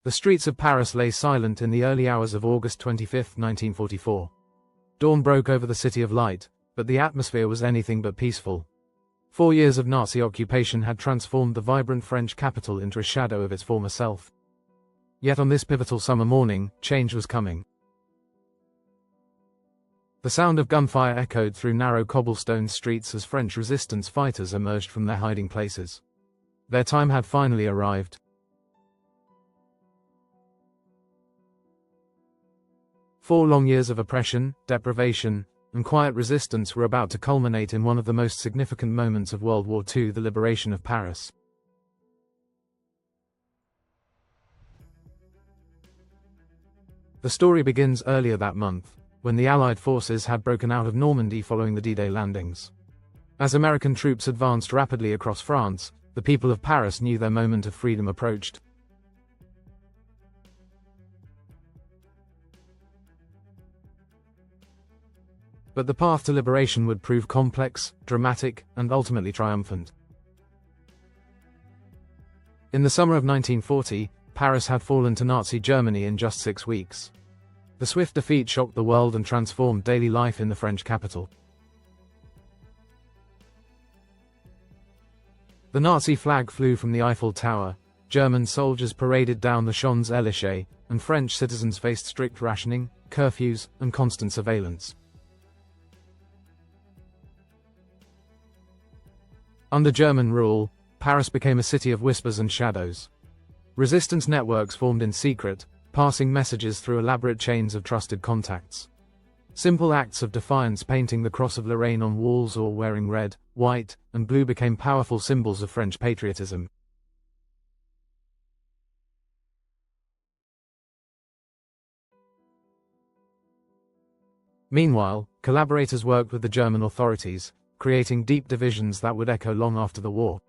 The streets of Paris lay silent in the early hours of August 25, 1944. Dawn broke over the City of Light, but the atmosphere was anything but peaceful. 4 years of Nazi occupation had transformed the vibrant French capital into a shadow of its former self. Yet on this pivotal summer morning, change was coming. The sound of gunfire echoed through narrow cobblestone streets as French resistance fighters emerged from their hiding places. Their time had finally arrived. 4 long years of oppression, deprivation, and quiet resistance were about to culminate in one of the most significant moments of World War II, the liberation of Paris. The story begins earlier that month, when the Allied forces had broken out of Normandy following the D-Day landings. As American troops advanced rapidly across France, the people of Paris knew their moment of freedom approached. But the path to liberation would prove complex, dramatic, and ultimately triumphant. In the summer of 1940, Paris had fallen to Nazi Germany in just 6 weeks. The swift defeat shocked the world and transformed daily life in the French capital. The Nazi flag flew from the Eiffel Tower, German soldiers paraded down the Champs-Élysées, and French citizens faced strict rationing, curfews, and constant surveillance. Under German rule, Paris became a city of whispers and shadows. Resistance networks formed in secret, passing messages through elaborate chains of trusted contacts. Simple acts of defiance, painting the Cross of Lorraine on walls or wearing red, white, and blue, became powerful symbols of French patriotism. Meanwhile, collaborators worked with the German authorities, creating deep divisions that would echo long after the war.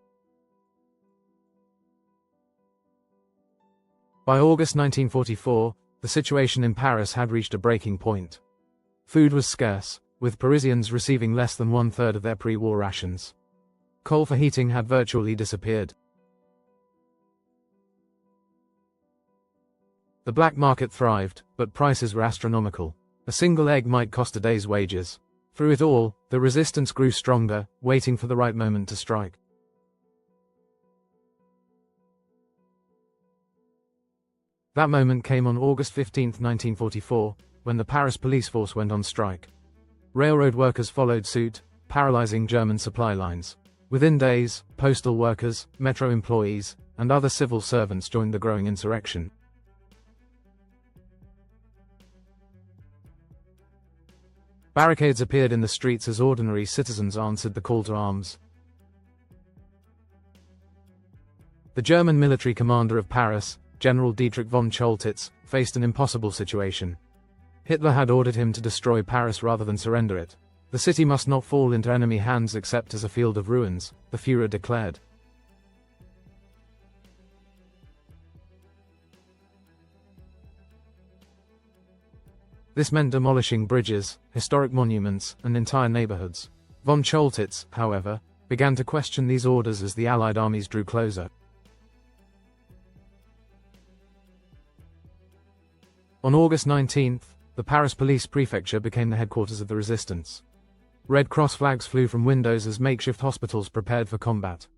By August 1944, the situation in Paris had reached a breaking point. Food was scarce, with Parisians receiving less than 1/3 of their pre-war rations. Coal for heating had virtually disappeared. The black market thrived, but prices were astronomical. A single egg might cost a day's wages. Through it all, the resistance grew stronger, waiting for the right moment to strike. That moment came on August 15, 1944, when the Paris police force went on strike. Railroad workers followed suit, paralyzing German supply lines. Within days, postal workers, metro employees, and other civil servants joined the growing insurrection. Barricades appeared in the streets as ordinary citizens answered the call to arms. The German military commander of Paris, General von Choltitz, faced an impossible situation. Hitler had ordered him to destroy Paris rather than surrender it. The city must not fall into enemy hands except as a field of ruins, the Führer declared. This meant demolishing bridges, historic monuments, and entire neighborhoods. Von Choltitz, however, began to question these orders as the Allied armies drew closer. On August 19, the Paris police prefecture became the headquarters of the resistance. Red Cross flags flew from windows as makeshift hospitals prepared for combat.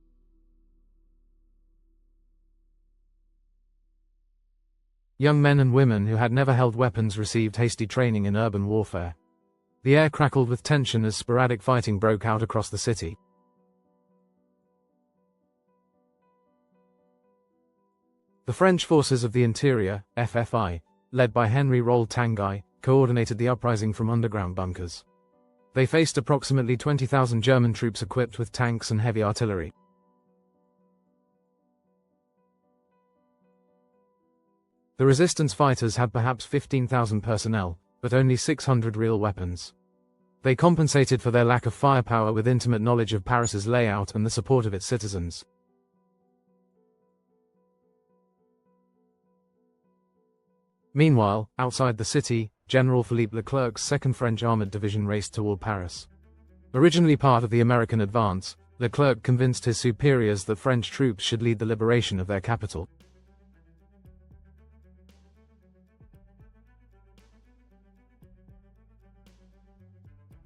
Young men and women who had never held weapons received hasty training in urban warfare. The air crackled with tension as sporadic fighting broke out across the city. The French forces of the interior, FFI, led by Henry Roll Tanguy, coordinated the uprising from underground bunkers. They faced approximately 20,000 German troops equipped with tanks and heavy artillery. The resistance fighters had perhaps 15,000 personnel, but only 600 real weapons. They compensated for their lack of firepower with intimate knowledge of Paris's layout and the support of its citizens. Meanwhile, outside the city, General Philippe Leclerc's 2nd French Armored Division raced toward Paris. Originally part of the American advance, Leclerc convinced his superiors that French troops should lead the liberation of their capital.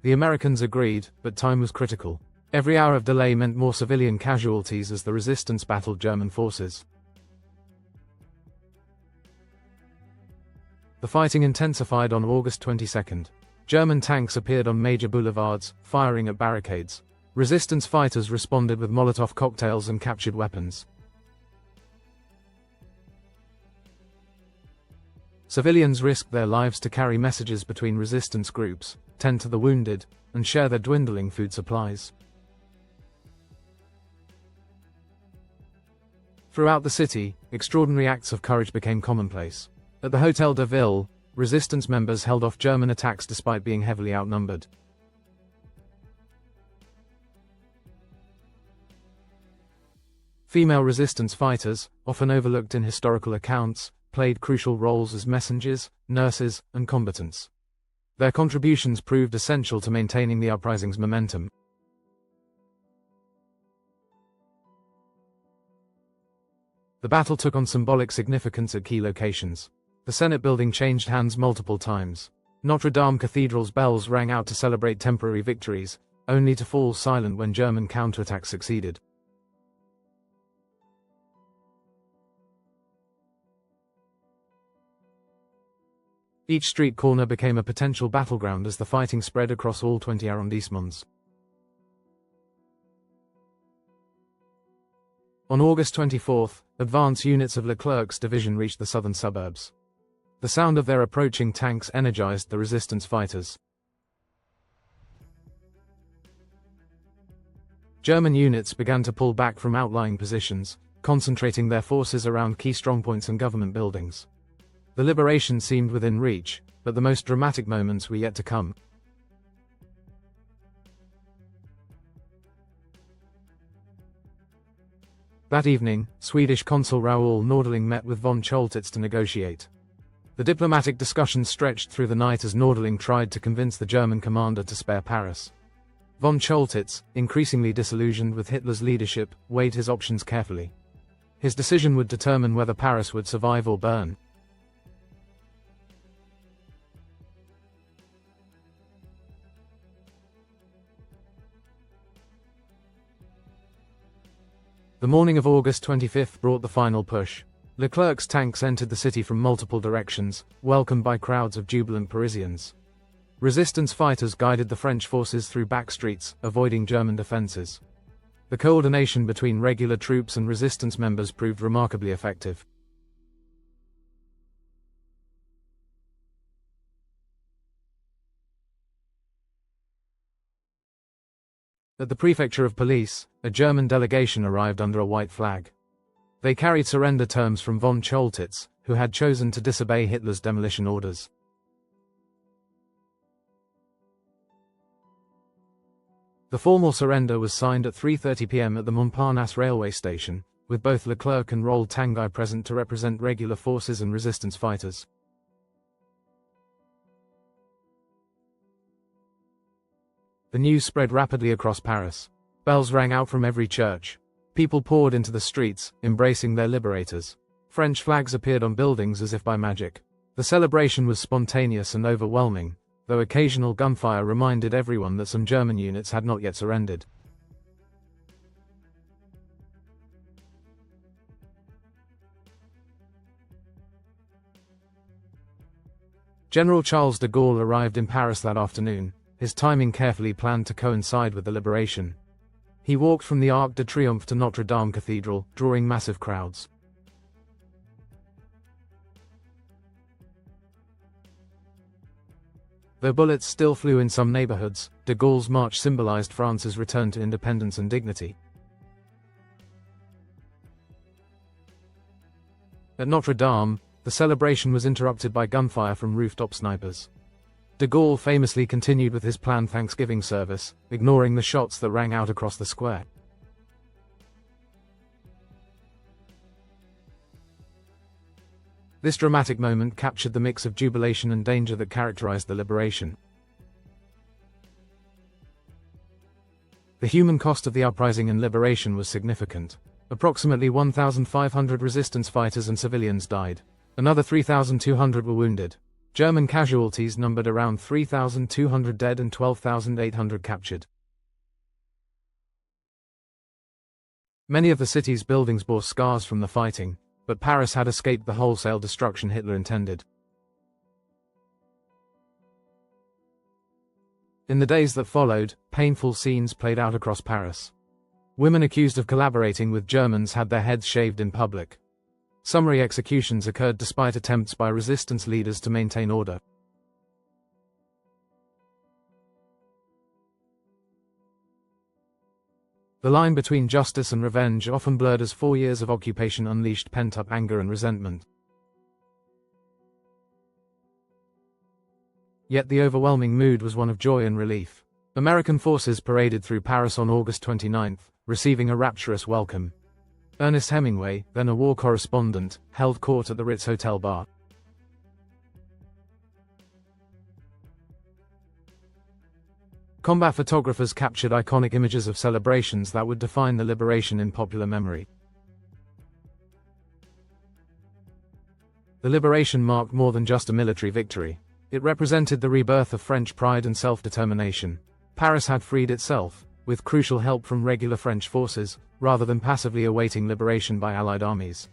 The Americans agreed, but time was critical. Every hour of delay meant more civilian casualties as the resistance battled German forces. The fighting intensified on August 22. German tanks appeared on major boulevards, firing at barricades. Resistance fighters responded with Molotov cocktails and captured weapons. Civilians risked their lives to carry messages between resistance groups, tend to the wounded, and share their dwindling food supplies. Throughout the city, extraordinary acts of courage became commonplace. At the Hôtel de Ville, resistance members held off German attacks despite being heavily outnumbered. Female resistance fighters, often overlooked in historical accounts, played crucial roles as messengers, nurses, and combatants. Their contributions proved essential to maintaining the uprising's momentum. The battle took on symbolic significance at key locations. The Senate building changed hands multiple times. Notre Dame Cathedral's bells rang out to celebrate temporary victories, only to fall silent when German counterattacks succeeded. Each street corner became a potential battleground as the fighting spread across all 20 arrondissements. On August 24, advance units of Leclerc's division reached the southern suburbs. The sound of their approaching tanks energized the resistance fighters. German units began to pull back from outlying positions, concentrating their forces around key strongpoints and government buildings. The liberation seemed within reach, but the most dramatic moments were yet to come. That evening, Swedish Consul Raoul Norderling met with von Choltitz to negotiate. The diplomatic discussions stretched through the night as Norderling tried to convince the German commander to spare Paris. Von Choltitz, increasingly disillusioned with Hitler's leadership, weighed his options carefully. His decision would determine whether Paris would survive or burn. The morning of August 25 brought the final push. Leclerc's tanks entered the city from multiple directions, welcomed by crowds of jubilant Parisians. Resistance fighters guided the French forces through back streets, avoiding German defenses. The coordination between regular troops and resistance members proved remarkably effective. At the prefecture of police, a German delegation arrived under a white flag. They carried surrender terms from von Choltitz, who had chosen to disobey Hitler's demolition orders. The formal surrender was signed at 3:30 p.m. at the Montparnasse railway station, with both Leclerc and Roll Tanguy present to represent regular forces and resistance fighters. The news spread rapidly across Paris. Bells rang out from every church. People poured into the streets, embracing their liberators. French flags appeared on buildings as if by magic. The celebration was spontaneous and overwhelming, though occasional gunfire reminded everyone that some German units had not yet surrendered. General Charles de Gaulle arrived in Paris that afternoon, his timing carefully planned to coincide with the liberation. He walked from the Arc de Triomphe to Notre Dame Cathedral, drawing massive crowds. Though bullets still flew in some neighborhoods, de Gaulle's march symbolized France's return to independence and dignity. At Notre Dame, the celebration was interrupted by gunfire from rooftop snipers. De Gaulle famously continued with his planned Thanksgiving service, ignoring the shots that rang out across the square. This dramatic moment captured the mix of jubilation and danger that characterized the liberation. The human cost of the uprising and liberation was significant. Approximately 1,500 resistance fighters and civilians died. Another 3,200 were wounded. German casualties numbered around 3,200 dead and 12,800 captured. Many of the city's buildings bore scars from the fighting, but Paris had escaped the wholesale destruction Hitler intended. In the days that followed, painful scenes played out across Paris. Women accused of collaborating with Germans had their heads shaved in public. Summary executions occurred despite attempts by resistance leaders to maintain order. The line between justice and revenge often blurred as 4 years of occupation unleashed pent-up anger and resentment. Yet the overwhelming mood was one of joy and relief. American forces paraded through Paris on August 29, receiving a rapturous welcome. Ernest Hemingway, then a war correspondent, held court at the Ritz Hotel bar. Combat photographers captured iconic images of celebrations that would define the liberation in popular memory. The liberation marked more than just a military victory. It represented the rebirth of French pride and self-determination. Paris had freed itself, with crucial help from regular French forces, rather than passively awaiting liberation by Allied armies.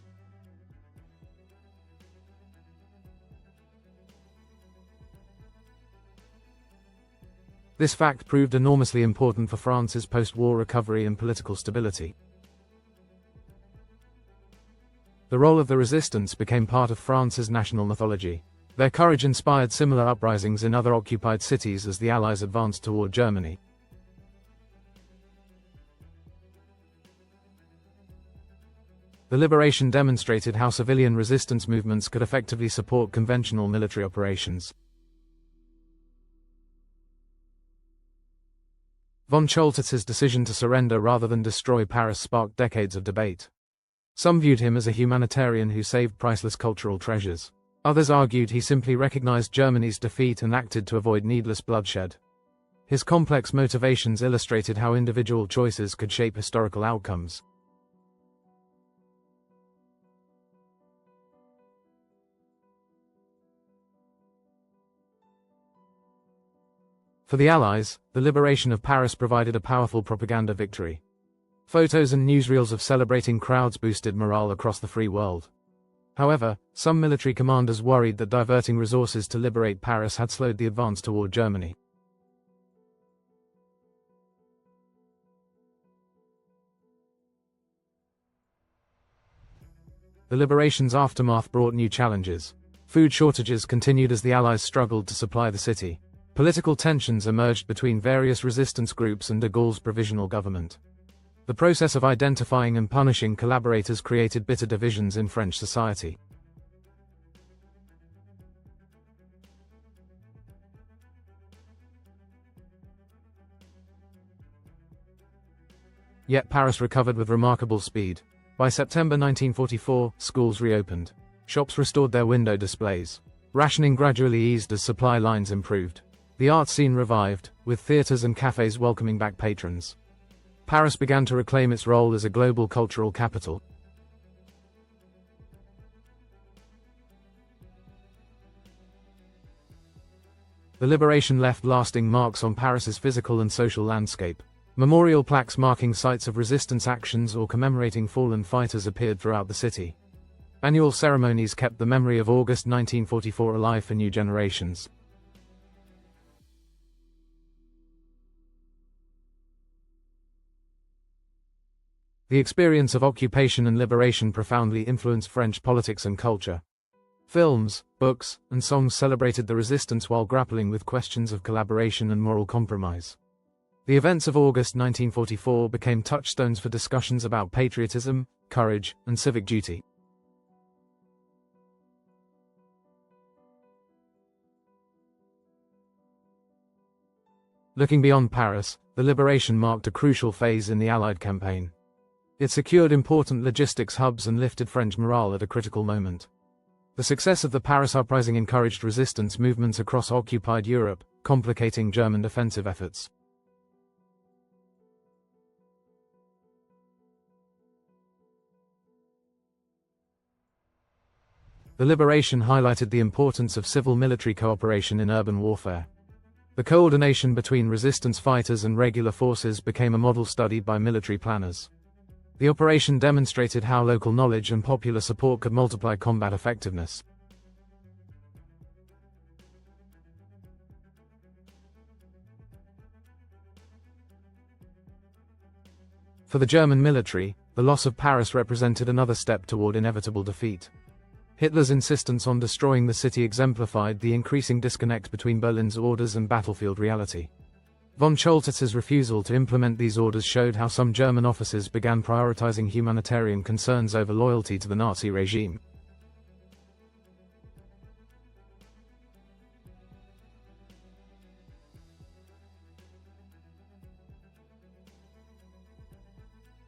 This fact proved enormously important for France's post-war recovery and political stability. The role of the resistance became part of France's national mythology. Their courage inspired similar uprisings in other occupied cities as the Allies advanced toward Germany. The liberation demonstrated how civilian resistance movements could effectively support conventional military operations. Von Choltitz's decision to surrender rather than destroy Paris sparked decades of debate. Some viewed him as a humanitarian who saved priceless cultural treasures. Others argued he simply recognized Germany's defeat and acted to avoid needless bloodshed. His complex motivations illustrated how individual choices could shape historical outcomes. For the Allies, the liberation of Paris provided a powerful propaganda victory. Photos and newsreels of celebrating crowds boosted morale across the free world. However, some military commanders worried that diverting resources to liberate Paris had slowed the advance toward Germany. The liberation's aftermath brought new challenges. Food shortages continued as the Allies struggled to supply the city. Political tensions emerged between various resistance groups and de Gaulle's provisional government. The process of identifying and punishing collaborators created bitter divisions in French society. Yet Paris recovered with remarkable speed. By September 1944, schools reopened. Shops restored their window displays. Rationing gradually eased as supply lines improved. The art scene revived, with theaters and cafes welcoming back patrons. Paris began to reclaim its role as a global cultural capital. The liberation left lasting marks on Paris's physical and social landscape. Memorial plaques marking sites of resistance actions or commemorating fallen fighters appeared throughout the city. Annual ceremonies kept the memory of August 1944 alive for new generations. The experience of occupation and liberation profoundly influenced French politics and culture. Films, books, and songs celebrated the resistance while grappling with questions of collaboration and moral compromise. The events of August 1944 became touchstones for discussions about patriotism, courage, and civic duty. Looking beyond Paris, the liberation marked a crucial phase in the Allied campaign. It secured important logistics hubs and lifted French morale at a critical moment. The success of the Paris Uprising encouraged resistance movements across occupied Europe, complicating German defensive efforts. The The liberation highlighted the importance of civil-military cooperation in urban warfare. The coordination between resistance fighters and regular forces became a model studied by military planners. The operation demonstrated how local knowledge and popular support could multiply combat effectiveness. For the German military, the loss of Paris represented another step toward inevitable defeat. Hitler's insistence on destroying the city exemplified the increasing disconnect between Berlin's orders and battlefield reality. Von Choltitz's refusal to implement these orders showed how some German officers began prioritizing humanitarian concerns over loyalty to the Nazi regime.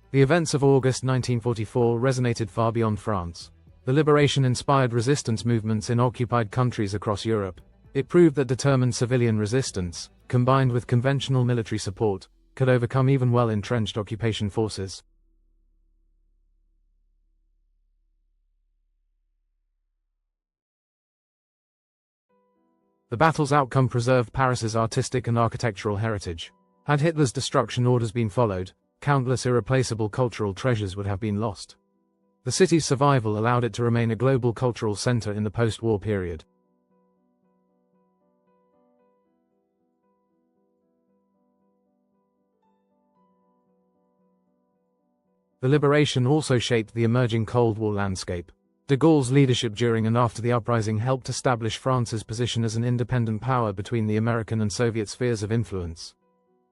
The events of August 1944 resonated far beyond France. The liberation inspired resistance movements in occupied countries across Europe. It proved that determined civilian resistance, combined with conventional military support, could overcome even well-entrenched occupation forces. The battle's outcome preserved Paris's artistic and architectural heritage. Had Hitler's destruction orders been followed, countless irreplaceable cultural treasures would have been lost. The city's survival allowed it to remain a global cultural center in the post-war period. The liberation also shaped the emerging Cold War landscape. De Gaulle's leadership during and after the uprising helped establish France's position as an independent power between the American and Soviet spheres of influence.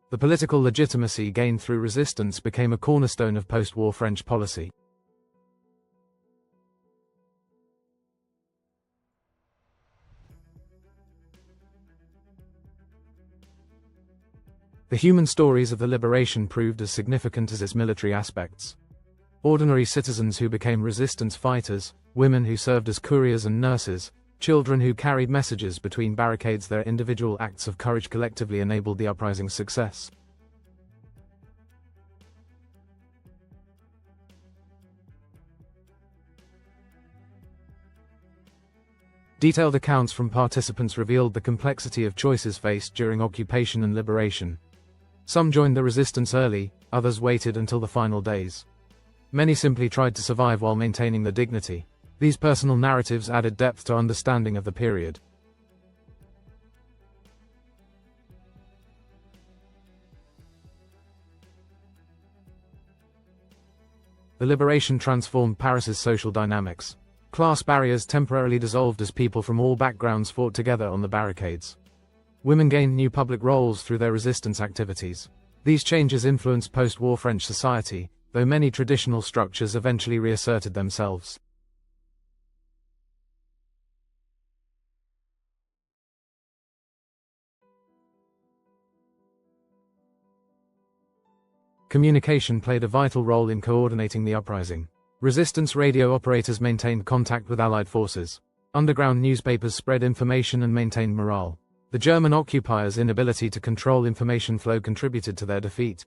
The political legitimacy gained through resistance became a cornerstone of post-war French policy. The human stories of the liberation proved as significant as its military aspects. Ordinary citizens who became resistance fighters, women who served as couriers and nurses, children who carried messages between barricades, their individual acts of courage collectively enabled the uprising's success. Detailed accounts from participants revealed the complexity of choices faced during occupation and liberation. Some joined the resistance early, others waited until the final days. Many simply tried to survive while maintaining their dignity. These personal narratives added depth to understanding of the period. The liberation transformed Paris's social dynamics. Class barriers temporarily dissolved as people from all backgrounds fought together on the barricades. Women gained new public roles through their resistance activities. These changes influenced post-war French society, though many traditional structures eventually reasserted themselves. Communication played a vital role in coordinating the uprising. Resistance radio operators maintained contact with Allied forces. Underground newspapers spread information and maintained morale. The German occupiers' inability to control information flow contributed to their defeat.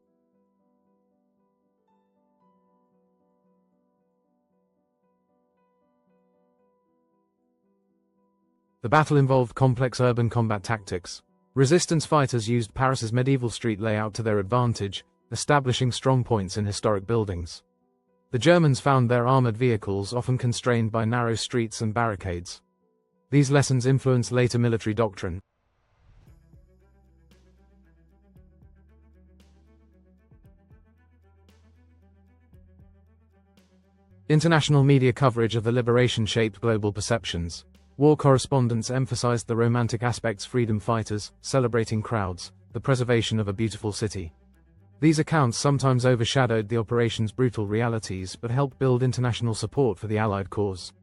The battle involved complex urban combat tactics. Resistance fighters used Paris's medieval street layout to their advantage, establishing strong points in historic buildings. The Germans found their armored vehicles often constrained by narrow streets and barricades. These lessons influenced later military doctrine. International media coverage of the liberation shaped global perceptions. War correspondents emphasized the romantic aspects: freedom fighters, celebrating crowds, the preservation of a beautiful city. These accounts sometimes overshadowed the operation's brutal realities but helped build international support for the Allied cause.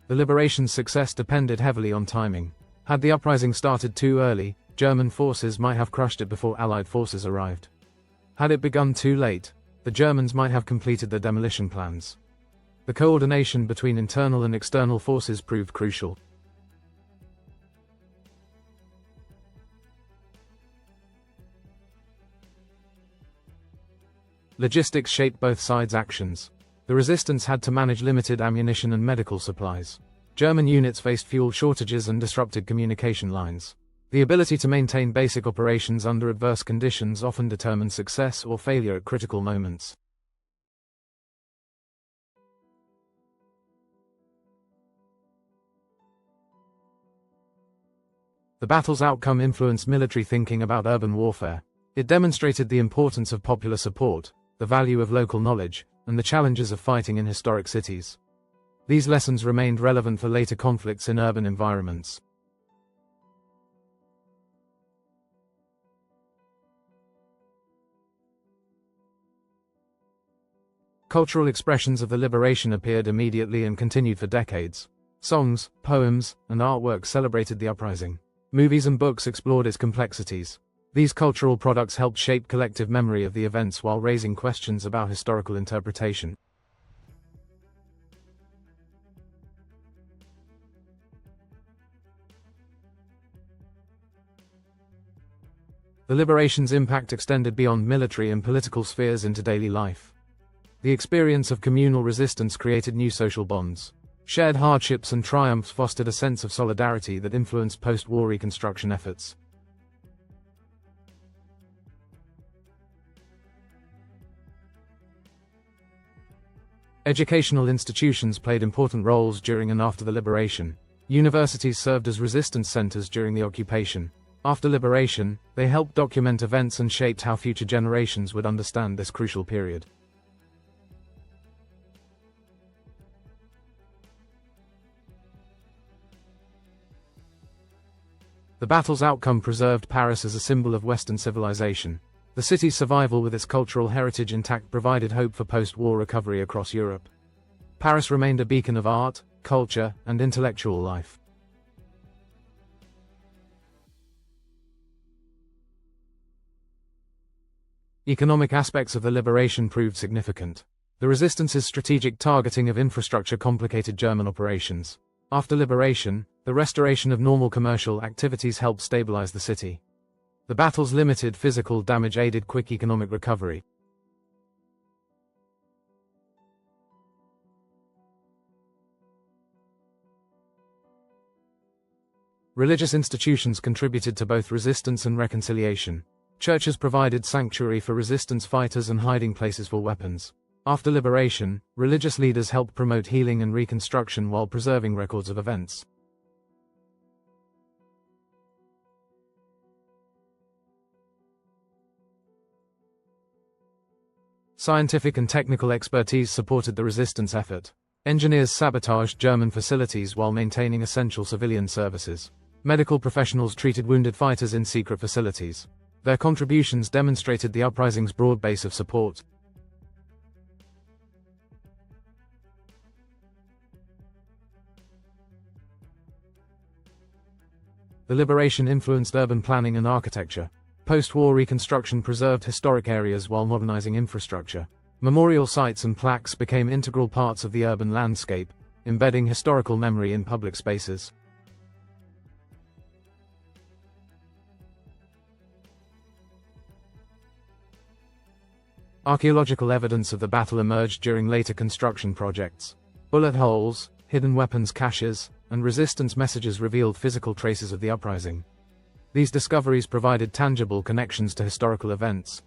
The liberation's success depended heavily on timing. Had the uprising started too early, German forces might have crushed it before Allied forces arrived. Had it begun too late, the Germans might have completed their demolition plans. The coordination between internal and external forces proved crucial. Logistics shaped both sides' actions. The resistance had to manage limited ammunition and medical supplies. German units faced fuel shortages and disrupted communication lines. The ability to maintain basic operations under adverse conditions often determined success or failure at critical moments. The battle's outcome influenced military thinking about urban warfare. It demonstrated the importance of popular support, the value of local knowledge, and the challenges of fighting in historic cities. These lessons remained relevant for later conflicts in urban environments. Cultural expressions of the liberation appeared immediately and continued for decades. Songs, poems, and artwork celebrated the uprising. Movies and books explored its complexities. These cultural products helped shape collective memory of the events while raising questions about historical interpretation. The liberation's impact extended beyond military and political spheres into daily life. The experience of communal resistance created new social bonds. Shared hardships and triumphs fostered a sense of solidarity that influenced post-war reconstruction efforts. Educational institutions played important roles during and after the liberation. Universities served as resistance centers during the occupation. After liberation, they helped document events and shaped how future generations would understand this crucial period. The battle's outcome preserved Paris as a symbol of Western civilization. The city's survival with its cultural heritage intact provided hope for post-war recovery across Europe. Paris remained a beacon of art, culture, and intellectual life. Economic aspects of the liberation proved significant. The resistance's strategic targeting of infrastructure complicated German operations. After liberation, the restoration of normal commercial activities helped stabilize the city. The battle's limited physical damage aided quick economic recovery. Religious institutions contributed to both resistance and reconciliation. Churches provided sanctuary for resistance fighters and hiding places for weapons. After liberation, religious leaders helped promote healing and reconstruction while preserving records of events. Scientific and technical expertise supported the resistance effort. Engineers sabotaged German facilities while maintaining essential civilian services. Medical professionals treated wounded fighters in secret facilities. Their contributions demonstrated the uprising's broad base of support. The liberation influenced urban planning and architecture. Post-war reconstruction preserved historic areas while modernizing infrastructure. Memorial sites and plaques became integral parts of the urban landscape, embedding historical memory in public spaces. Archaeological evidence of the battle emerged during later construction projects. Bullet holes, hidden weapons caches, and resistance messages revealed physical traces of the uprising. These discoveries provided tangible connections to historical events.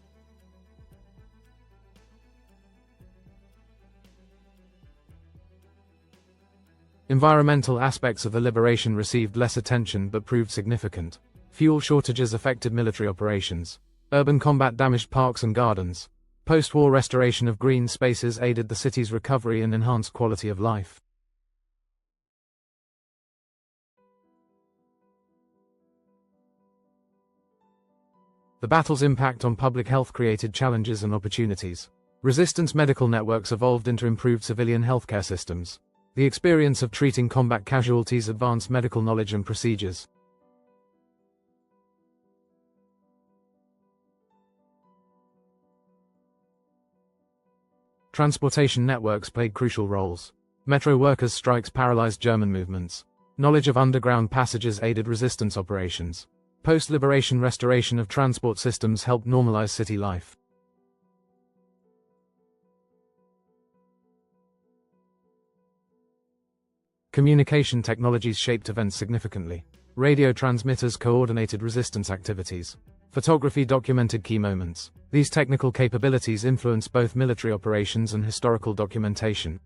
Environmental aspects of the liberation received less attention but proved significant. Fuel shortages affected military operations. Urban combat damaged parks and gardens. Post-war restoration of green spaces aided the city's recovery and enhanced quality of life. The battle's impact on public health created challenges and opportunities. Resistance medical networks evolved into improved civilian healthcare systems. The experience of treating combat casualties advanced medical knowledge and procedures. Transportation networks played crucial roles. Metro workers' strikes paralyzed German movements. Knowledge of underground passages aided resistance operations. Post-liberation restoration of transport systems helped normalize city life. Communication technologies shaped events significantly. Radio transmitters coordinated resistance activities. Photography documented key moments. These technical capabilities influenced both military operations and historical documentation.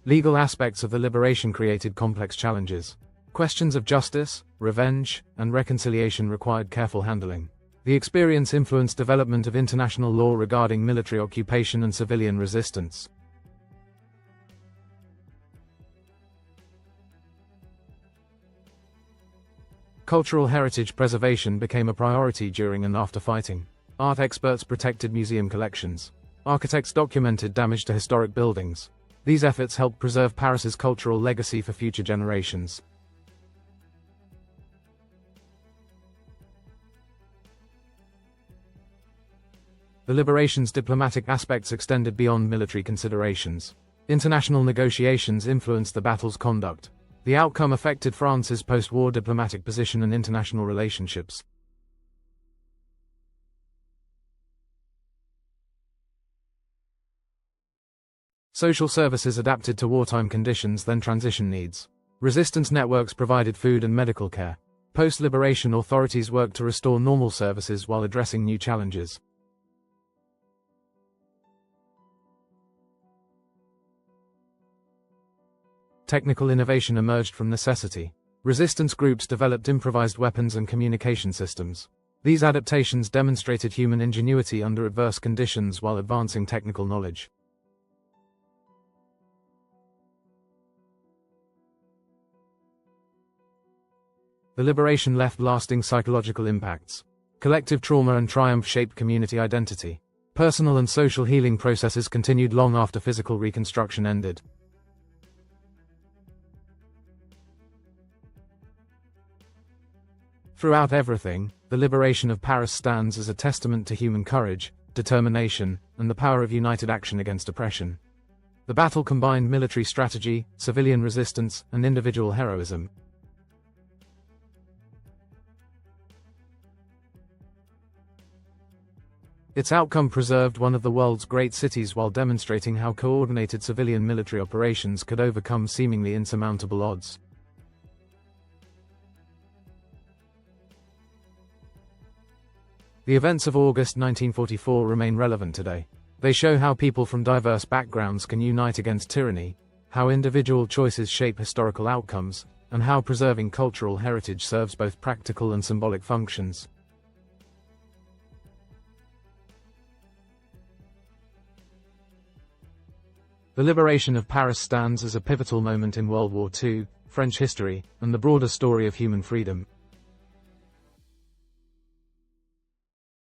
Legal aspects of the liberation created complex challenges. Questions of justice, revenge, and reconciliation required careful handling. The experience influenced development of international law regarding military occupation and civilian resistance. Cultural heritage preservation became a priority during and after fighting. Art experts protected museum collections. Architects documented damage to historic buildings. These efforts helped preserve Paris's cultural legacy for future generations. The liberation's diplomatic aspects extended beyond military considerations. International negotiations influenced the battle's conduct. The outcome affected France's post-war diplomatic position and international relationships. Social services adapted to wartime conditions, then transition needs. Resistance networks provided food and medical care. Post-liberation authorities worked to restore normal services while addressing new challenges. Technical innovation emerged from necessity. Resistance groups developed improvised weapons and communication systems. These adaptations demonstrated human ingenuity under adverse conditions while advancing technical knowledge. The liberation left lasting psychological impacts. Collective trauma and triumph shaped community identity. Personal and social healing processes continued long after physical reconstruction ended. Throughout everything, the liberation of Paris stands as a testament to human courage, determination, and the power of united action against oppression. The battle combined military strategy, civilian resistance, and individual heroism. Its outcome preserved one of the world's great cities while demonstrating how coordinated civilian-military operations could overcome seemingly insurmountable odds. The events of August 1944 remain relevant today. They show how people from diverse backgrounds can unite against tyranny, how individual choices shape historical outcomes, and how preserving cultural heritage serves both practical and symbolic functions. The liberation of Paris stands as a pivotal moment in World War II, French history, and the broader story of human freedom.